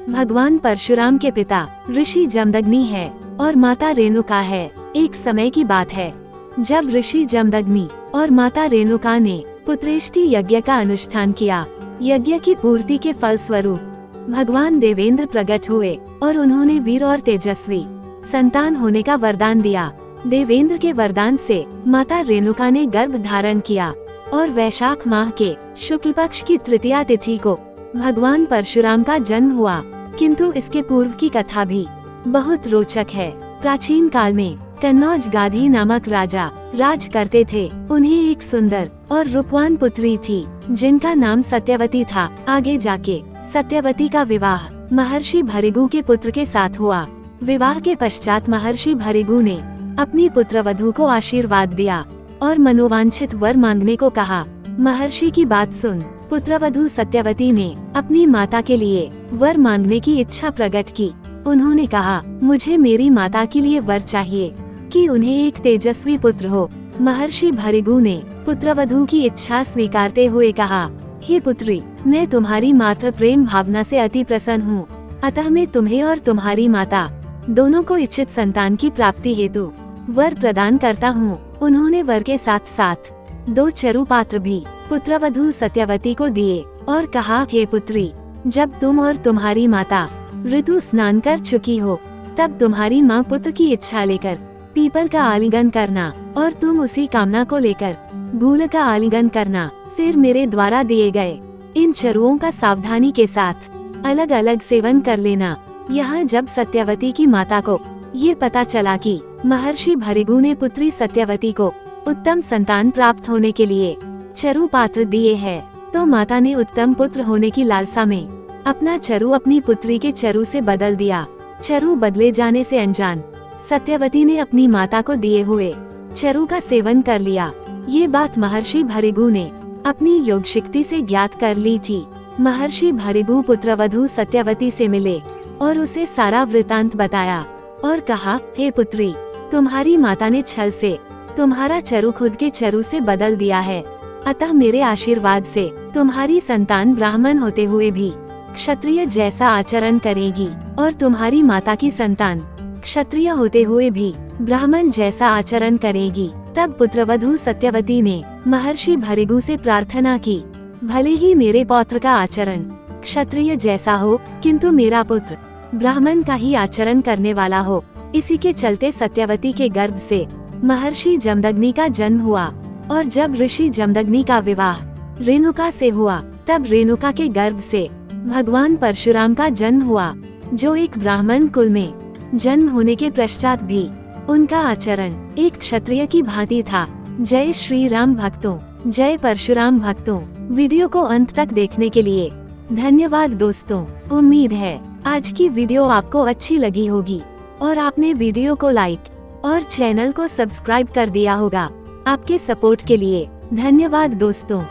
भगवान परशुराम के पिता ऋषि जमदग्नि है और माता रेणुका है। एक समय की बात है जब ऋषि जमदग्नि और माता रेणुका ने पुत्रेष्टि यज्ञ का अनुष्ठान किया। यज्ञ की पूर्ति के फल स्वरूप भगवान देवेंद्र प्रकट हुए और उन्होंने वीर और तेजस्वी संतान होने का वरदान दिया। देवेंद्र के वरदान से माता रेणुका ने गर्भ धारण किया और वैशाख माह के शुक्ल पक्ष की तृतीया तिथि को भगवान परशुराम का जन्म हुआ। किंतु इसके पूर्व की कथा भी बहुत रोचक है। प्राचीन काल में कन्नौज गाधी नामक राजा राज करते थे। उन्हें एक सुंदर और रूपवान पुत्री थी जिनका नाम सत्यवती था। आगे जाके सत्यवती का विवाह महर्षि भृगु के पुत्र के साथ हुआ। विवाह के पश्चात महर्षि भृगु ने अपनी पुत्रवधू को आशीर्वाद दिया और मनोवांछित वर मांगने को कहा। महर्षि की बात सुन पुत्रवधू सत्यवती ने अपनी माता के लिए वर मांगने की इच्छा प्रकट की। उन्होंने कहा, मुझे मेरी माता के लिए वर चाहिए कि उन्हें एक तेजस्वी पुत्र हो। महर्षि भृगु ने पुत्रवधू की इच्छा स्वीकारते हुए कहा, हे पुत्री, मैं तुम्हारी मातृ प्रेम भावना से अति प्रसन्न हूँ, अतः मैं तुम्हें और तुम्हारी माता दोनों को इच्छित संतान की प्राप्ति हेतु वर प्रदान करता हूँ। उन्होंने वर के साथ साथ 2 चरु पात्र भी पुत्रवधू सत्यवती को दिए और कहा, हे पुत्री, जब तुम और तुम्हारी माता ऋतु स्नान कर चुकी हो तब तुम्हारी माँ पुत्र की इच्छा लेकर पीपल का आलिंगन करना और तुम उसी कामना को लेकर गूल का आलिंगन करना। फिर मेरे द्वारा दिए गए इन चरुओं का सावधानी के साथ अलग अलग सेवन कर लेना। यहाँ जब सत्यवती की माता को ये पता चला कि महर्षि भृगु ने पुत्री सत्यवती को उत्तम संतान प्राप्त होने के लिए चरु पात्र दिए हैं, तो माता ने उत्तम पुत्र होने की लालसा में अपना चरु अपनी पुत्री के चरु से बदल दिया। चरु बदले जाने से अनजान सत्यवती ने अपनी माता को दिए हुए चरु का सेवन कर लिया। ये बात महर्षि भृगु ने अपनी योग शक्ति से ज्ञात कर ली थी। महर्षि भृगु पुत्रवधू सत्यवती से मिले और उसे सारा वृतांत बताया और कहा, हे पुत्री, तुम्हारी माता ने छल से तुम्हारा चरु खुद के चरु से बदल दिया है, अतः मेरे आशीर्वाद से तुम्हारी संतान ब्राह्मण होते हुए भी क्षत्रिय जैसा आचरण करेगी और तुम्हारी माता की संतान क्षत्रिय होते हुए भी ब्राह्मण जैसा आचरण करेगी। तब पुत्रवधू सत्यवती ने महर्षि भृगु से प्रार्थना की, भले ही मेरे पौत्र का आचरण क्षत्रिय जैसा हो, किंतु मेरा पुत्र ब्राह्मण का ही आचरण करने वाला हो। इसी के चलते सत्यवती के गर्भ से महर्षि जमदग्नि का जन्म हुआ और जब ऋषि जमदग्नि का विवाह रेणुका से हुआ तब रेणुका के गर्भ से भगवान परशुराम का जन्म हुआ, जो एक ब्राह्मण कुल में जन्म होने के पश्चात भी उनका आचरण एक क्षत्रिय की भांति था। जय श्री राम भक्तों, जय परशुराम भक्तों। वीडियो को अंत तक देखने के लिए धन्यवाद दोस्तों। उम्मीद है आज की वीडियो आपको अच्छी लगी होगी और आपने वीडियो को लाइक और चैनल को सब्सक्राइब कर दिया होगा। आपके सपोर्ट के लिए धन्यवाद दोस्तों।